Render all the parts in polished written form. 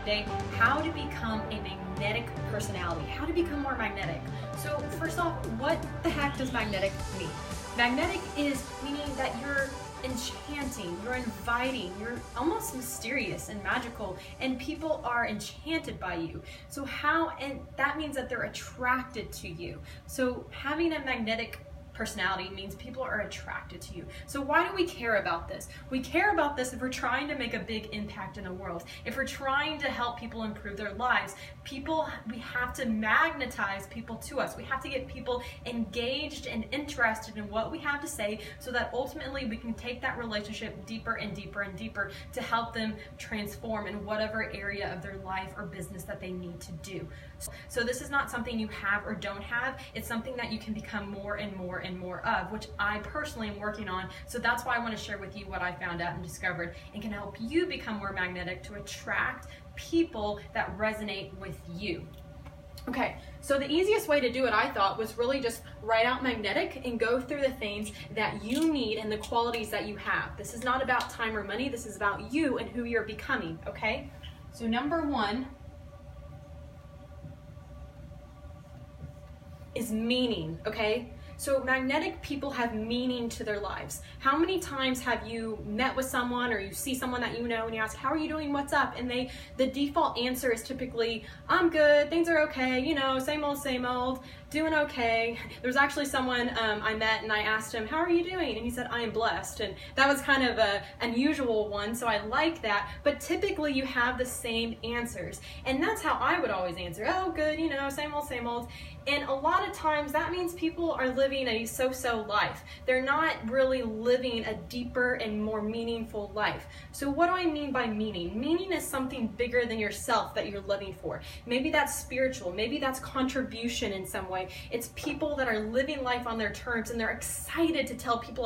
today how to become a magnetic personality, how to become more magnetic. So first off, what the heck does magnetic mean? Magnetic is meaning that you're enchanting, you're inviting, you're almost mysterious and magical, and people are enchanted by you. So and that means that they're attracted to you. So having a magnetic personality means people are attracted to you. So why do we care about this? We care about this if we're trying to make a big impact in the world. If we're trying to help people improve their lives, we have to magnetize people to us. We have to get people engaged and interested in what we have to say so that ultimately we can take that relationship deeper and deeper and deeper to help them transform in whatever area of their life or business that they need to do. So this is not something you have or don't have. It's something that you can become more and more and more of, which I personally am working on. So that's why I want to share with you what I found out and discovered and can help you become more magnetic to attract people that resonate with you. Okay, so the easiest way to do it, I thought, was really just write out magnetic and go through the things that you need and the qualities that you have. This is not about time or money. This is about you and who you're becoming, okay? So number one is meaning, okay? So magnetic people have meaning to their lives. How many times have you met with someone or you see someone that you know and you ask, how are you doing, what's up? And the default answer is typically, I'm good, things are okay, same old, doing okay. There was actually someone I met and I asked him, how are you doing? And he said, I am blessed. And that was kind of an unusual one, so I like that. But typically you have the same answers. And that's how I would always answer, oh, good, same old. And a lot of times that means people are living a so-so life. They're not really living a deeper and more meaningful life. So what do I mean by meaning? Meaning is something bigger than yourself that you're living for. Maybe that's spiritual. Maybe that's contribution in some way. It's people that are living life on their terms and they're excited to tell people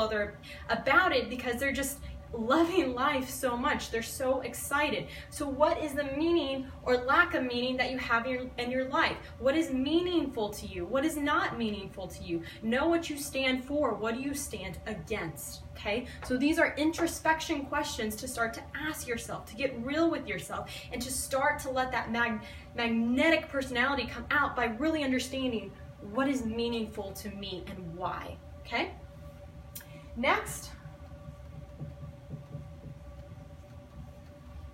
about it because they're just loving life so much. They're so excited. So what is the meaning or lack of meaning that you have in your life? What is meaningful to you? What is not meaningful to you? Know what you stand for. What do you stand against? Okay? So these are introspection questions to start to ask yourself, to get real with yourself, and to start to let that magnetic personality come out by really understanding what is meaningful to me and why. Okay? Next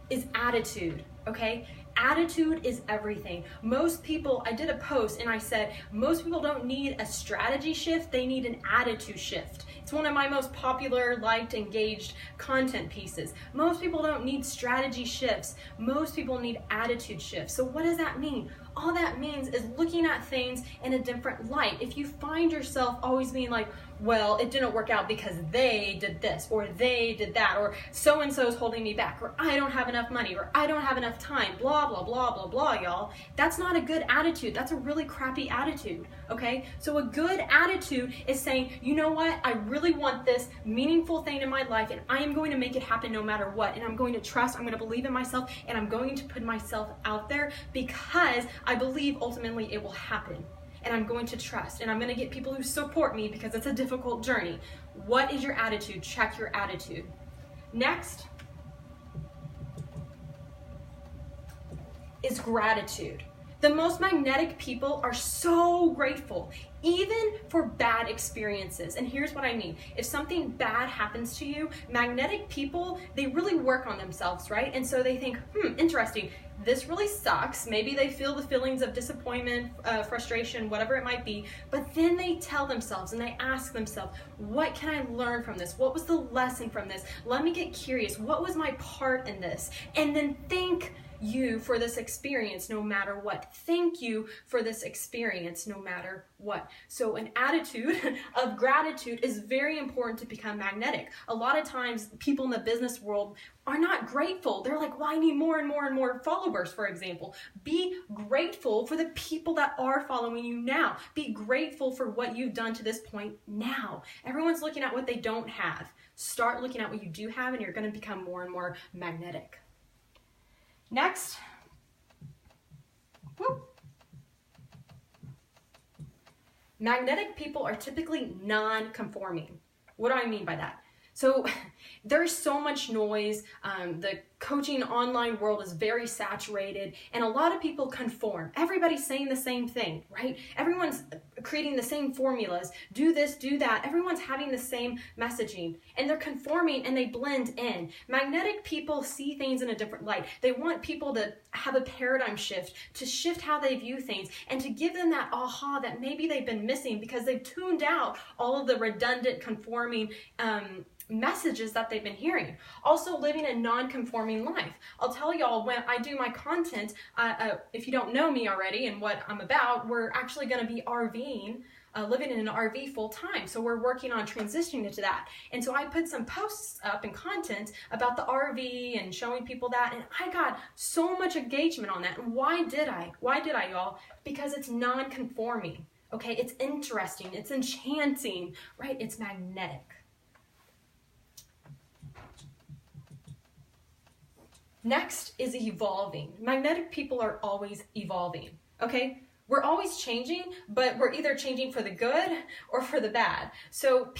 is attitude, okay? Attitude is everything. Most people, I did a post and I said, most people don't need a strategy shift, they need an attitude shift. It's one of my most popular, liked, engaged content pieces. Most people don't need strategy shifts. Most people need attitude shifts. So what does that mean? All that means is looking at things in a different light. If you find yourself always being like, well, it didn't work out because they did this, or they did that, or so-and-so is holding me back, or I don't have enough money, or I don't have enough time, blah, blah, blah, blah, blah, y'all. That's not a good attitude. That's a really crappy attitude, okay? So a good attitude is saying, you know what? I really want this meaningful thing in my life, and I am going to make it happen no matter what, and I'm going to trust, I'm going to believe in myself, and I'm going to put myself out there because I believe ultimately it will happen. And I'm going to trust, and I'm going to get people who support me because it's a difficult journey. What is your attitude? Check your attitude. Next is gratitude. The most magnetic people are so grateful, even for bad experiences. And here's what I mean. If something bad happens to you, magnetic people, they really work on themselves, right? And so they think, interesting, this really sucks. Maybe they feel the feelings of disappointment, frustration, whatever it might be, but then they tell themselves and they ask themselves, what can I learn from this? What was the lesson from this? Let me get curious. What was my part in this? And then thank you for this experience no matter what. Thank you for this experience no matter what. So an attitude of gratitude is very important to become magnetic. A lot of times people in the business world are not grateful. They're like, well, I need more and more and more followers, for example. Be grateful for the people that are following you now. Be grateful for what you've done to this point now. Everyone's looking at what they don't have. Start looking at what you do have and you're going to become more and more magnetic. Next, magnetic people are typically non-conforming. What do I mean by that? So there's so much noise. The coaching online world is very saturated, and a lot of people conform. Everybody's saying the same thing, right? Everyone's creating the same formulas. Do this, do that. Everyone's having the same messaging, and they're conforming and they blend in. Magnetic people see things in a different light. They want people to have a paradigm shift, to shift how they view things, and to give them that aha that maybe they've been missing because they've tuned out all of the redundant, conforming messages that they've been hearing. Also, living a non-conforming life. I'll tell y'all, when I do my content, if you don't know me already and what I'm about, we're actually going to be RVing, living in an RV full time. So we're working on transitioning into that. And so I put some posts up and content about the RV and showing people that, and I got so much engagement on that. And why did I? Why did I, y'all? Because it's non-conforming. Okay, it's interesting, it's enchanting, right? It's magnetic. Next is evolving. Magnetic people are always evolving, okay? We're always changing, but we're either changing for the good or for the bad. So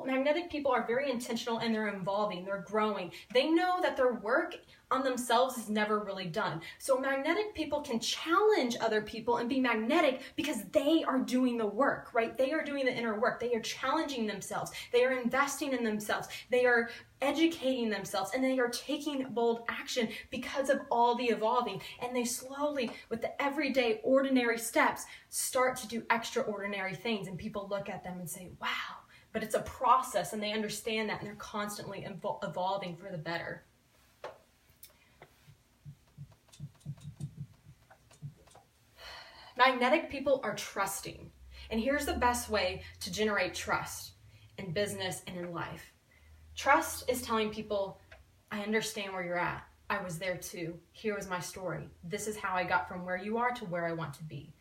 magnetic people are very intentional and they're evolving, they're growing. They know that their work on themselves is never really done. So magnetic people can challenge other people and be magnetic because they are doing the work, right? They are doing the inner work. They are challenging themselves. They are investing in themselves. They are educating themselves, and they are taking bold action because of all the evolving. And they slowly, with the everyday ordinary steps, start to do extraordinary things, and people look at them and say, wow. But it's a process, and they understand that, and they're constantly evolving for the better. Magnetic people are trusting. And here's the best way to generate trust in business and in life. Trust is telling people, I understand where you're at. I was there too. Here was my story. This is how I got from where you are to where I want to be.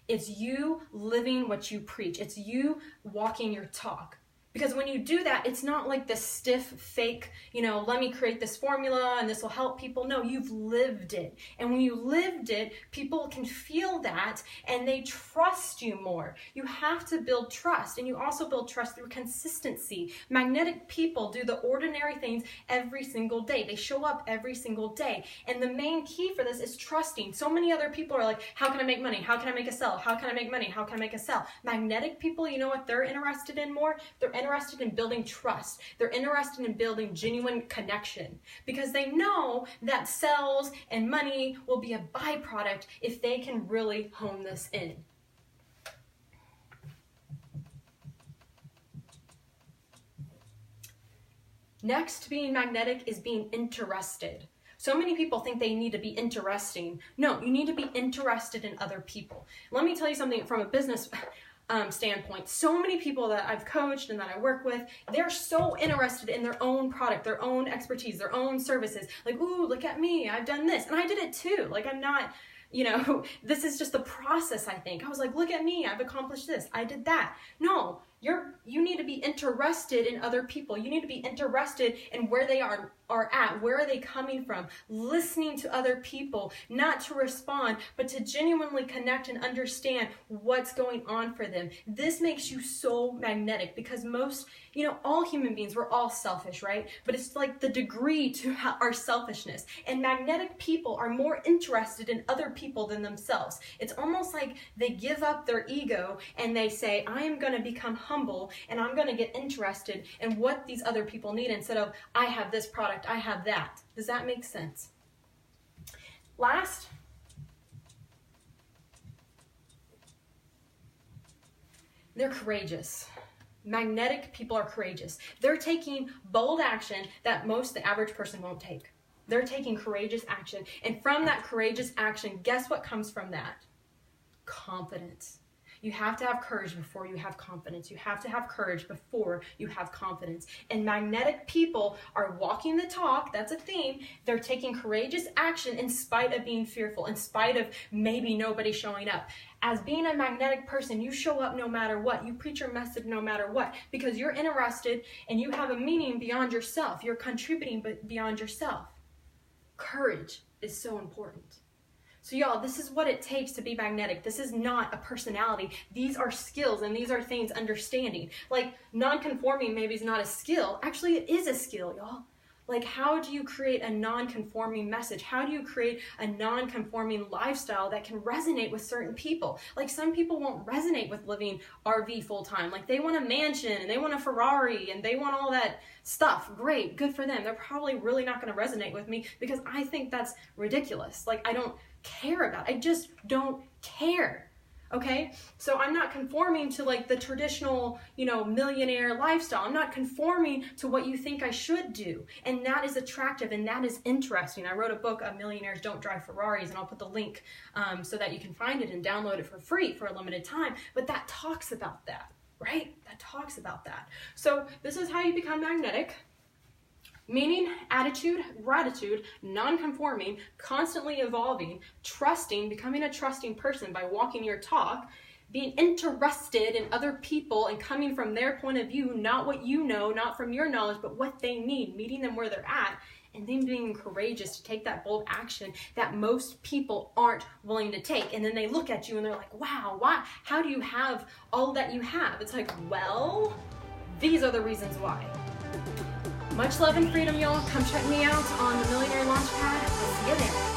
It's you living what you preach. It's you walking your talk. Because when you do that, it's not like this stiff, fake, let me create this formula and this will help people. No, you've lived it. And when you lived it, people can feel that and they trust you more. You have to build trust, and you also build trust through consistency. Magnetic people do the ordinary things every single day. They show up every single day. And the main key for this is trusting. So many other people are like, how can I make money? How can I make a sell? How can I make money? How can I make a sell? Magnetic people, you know what they're interested in more? They're interested in building trust. They're interested in building genuine connection because they know that sales and money will be a byproduct if they can really hone this in. Next, being magnetic is being interested. So many people think they need to be interesting. No, you need to be interested in other people. Let me tell you something from a business standpoint. So many people that I've coached and that I work with, they're so interested in their own product, their own expertise, their own services. Like, ooh, look at me, I've done this. And I did it too. Like, I'm not, this is just the process, I think. I was like, look at me, I've accomplished this, I did that. No, you need to be interested in other people. You need to be interested in where they are at, where are they coming from, listening to other people, not to respond, but to genuinely connect and understand what's going on for them. This makes you so magnetic because all human beings, we're all selfish, right? But it's like the degree to our selfishness. And magnetic people are more interested in other people than themselves. It's almost like they give up their ego and they say, I am going to become humble and I'm going to get interested in what these other people need instead of, I have this product, I have that. Does that make sense? Last, they're courageous. Magnetic people are courageous. They're taking bold action that the average person won't take. They're taking courageous action. And from that courageous action, guess what comes from that? Confidence. You have to have courage before you have confidence. You have to have courage before you have confidence. And magnetic people are walking the talk. That's a theme. They're taking courageous action in spite of being fearful, in spite of maybe nobody showing up. As being a magnetic person, you show up no matter what. You preach your message no matter what because you're interested and you have a meaning beyond yourself. You're contributing beyond yourself. Courage is so important. So y'all, this is what it takes to be magnetic. This is not a personality. These are skills, and these are things understanding. Like, non-conforming maybe is not a skill. Actually, it is a skill, y'all. Like, how do you create a non-conforming message? How do you create a non-conforming lifestyle that can resonate with certain people? Like, some people won't resonate with living RV full-time. Like, they want a mansion, and they want a Ferrari, and they want all that stuff. Great, good for them. They're probably really not going to resonate with me because I think that's ridiculous. Like, I don't care about it. I just don't care. Okay, so I'm not conforming to like the traditional, millionaire lifestyle. I'm not conforming to what you think I should do. And that is attractive and that is interesting. I wrote a book, Millionaires Don't Drive Ferraris, and I'll put the link so that you can find it and download it for free for a limited time. But that talks about that, right? That talks about that. So this is how you become magnetic. Meaning, attitude, gratitude, non-conforming, constantly evolving, trusting, becoming a trusting person by walking your talk, being interested in other people and coming from their point of view, not what you know, not from your knowledge, but what they need, meeting them where they're at, and then being courageous to take that bold action that most people aren't willing to take. And then they look at you and they're like, wow, why? How do you have all that you have? It's like, well, these are the reasons why. Much love and freedom, y'all. Come check me out on the Millionaire Launchpad. See you there.